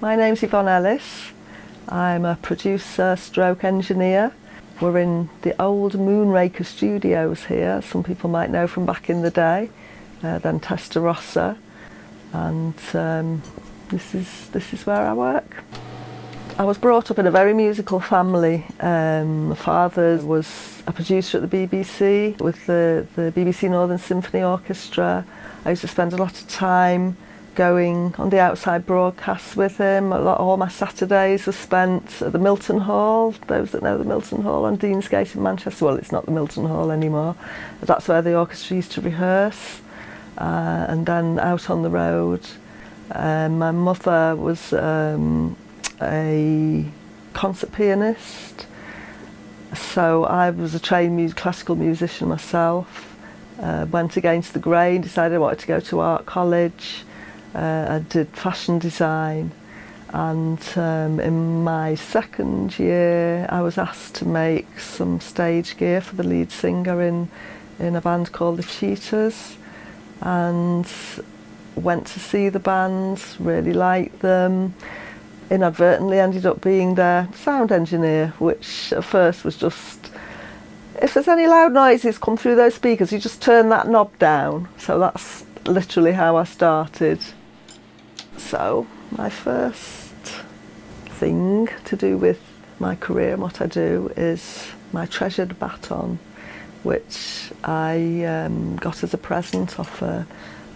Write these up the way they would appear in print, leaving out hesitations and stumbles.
My name's Yvonne Ellis. I'm a producer stroke engineer. We're in the old Moonraker studios here, some people might know from back in the day, then Testarossa, and this is where I work. I was brought up in a very musical family. My father was a producer at the BBC with the BBC Northern Symphony Orchestra. I used to spend a lot of time going on the outside broadcasts with him. All my Saturdays were spent at the Milton Hall. Those that know the Milton Hall on Deansgate in Manchester, well, it's not the Milton Hall anymore. That's where the orchestra used to rehearse. And then out on the road. My mother was a concert pianist, so I was a trained classical musician myself. Went against the grain, decided I wanted to go to art college. I did fashion design, and in my second year I was asked to make some stage gear for the lead singer in a band called the Cheetahs, and went to see the band, really liked them. Inadvertently ended up being their sound engineer, which at first was just, if there's any loud noises come through those speakers, you just turn that knob down. So that's literally how I started. So my first thing to do with my career and what I do is my treasured baton, which I got as a present off a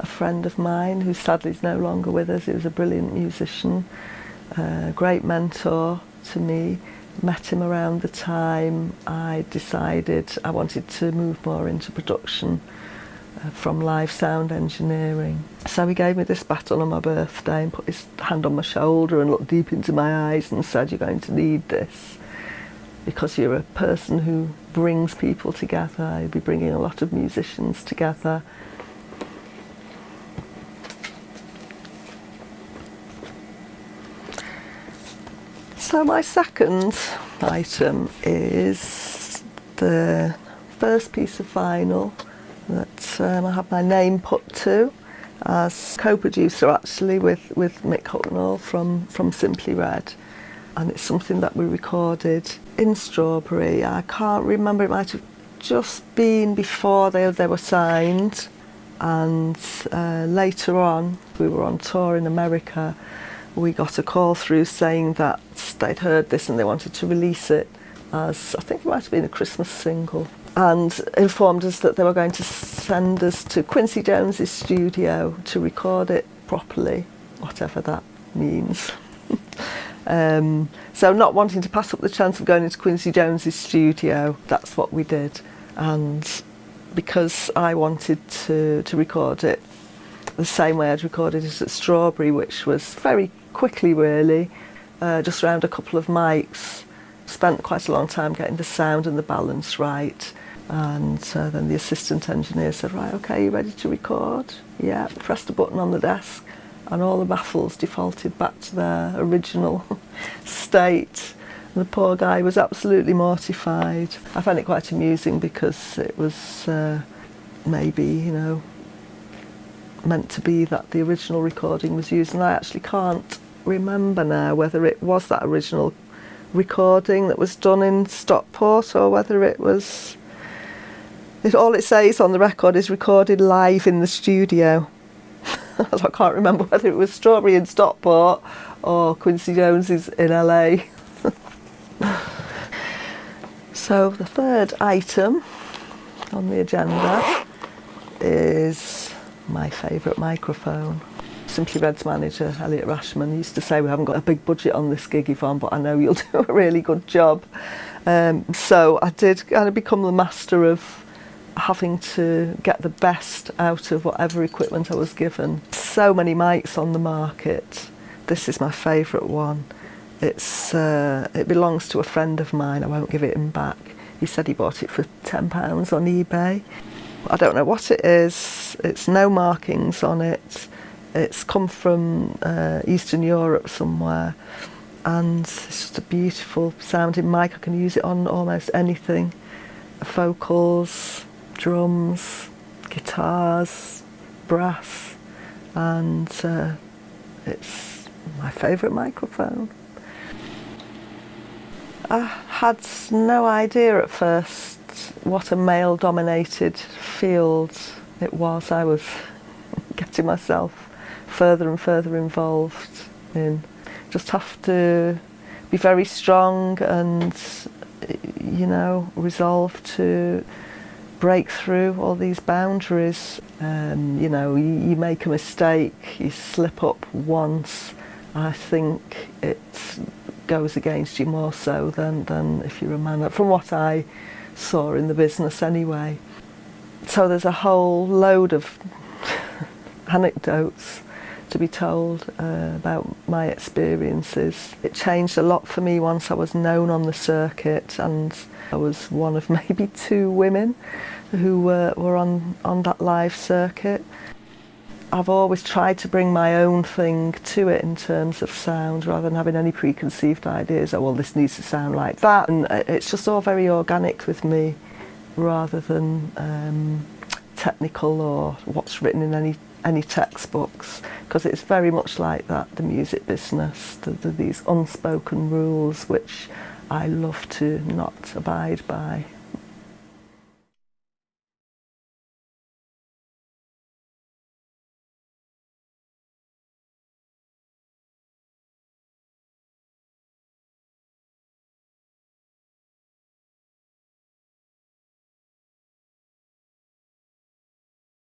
friend of mine who sadly is no longer with us. He was a brilliant musician, a great mentor to me. Met him around the time I decided I wanted to move more into production from live sound engineering. So he gave me this baton on my birthday and put his hand on my shoulder and looked deep into my eyes and said, "You're going to need this because you're a person who brings people together. You'll be bringing a lot of musicians together." So my second item is the first piece of vinyl that I have my name put to as co-producer actually with Mick Hucknall from Simply Red, and it's something that we recorded in Strawberry. I can't remember, it might have just been before they were signed, and later on we were on tour in America. We got a call through saying that they'd heard this and they wanted to release it as, I think it might have been a Christmas single, and informed us that they were going to send us to Quincy Jones's studio to record it properly, whatever that means. So not wanting to pass up the chance of going into Quincy Jones's studio, that's what we did. And because I wanted to record it the same way I'd recorded it at Strawberry, which was very quickly really, just around a couple of mics, spent quite a long time getting the sound and the balance right, and then the assistant engineer said, "Right, okay, you ready to record?" Yeah, pressed a button on the desk and all the baffles defaulted back to their original state. And the poor guy was absolutely mortified. I found it quite amusing because it was maybe, you know, meant to be that the original recording was used, and I actually can't remember now whether it was that original recording that was done in Stockport or whether it was, all it says on the record is recorded live in the studio. I can't remember whether it was Strawberry in Stockport or Quincy Jones's in LA. So the third item on the agenda is my favourite microphone. Simply Red's manager, Elliot Rashman, used to say, "We haven't got a big budget on this gig, Yvonne, but I know you'll do a really good job." So I did kind of become the master of having to get the best out of whatever equipment I was given. So many mics on the market. This is my favourite one. It belongs to a friend of mine. I won't give it him back. He said he bought it for £10 on eBay. I don't know what it is. It's no markings on it. It's come from Eastern Europe somewhere, and it's just a beautiful sounding mic. I can use it on almost anything. Vocals, drums, guitars, brass, and it's My favourite microphone. I had no idea at first what a male-dominated field it was. I was getting myself further and further involved in. Just have to be very strong and, you know, resolve to break through all these boundaries. You know, you make a mistake, you slip up once, I think it goes against you more so than if you're a man, from what I saw in the business anyway. So there's a whole load of anecdotes to be told about my experiences. It changed a lot for me once I was known on the circuit, and I was one of maybe 2 women who were on that live circuit. I've always tried to bring my own thing to it in terms of sound, rather than having any preconceived ideas, oh well, this needs to sound like that. And it's just all very organic with me, rather than technical or what's written in any textbooks, because it's very much like that, the music business, these unspoken rules which I love to not abide by.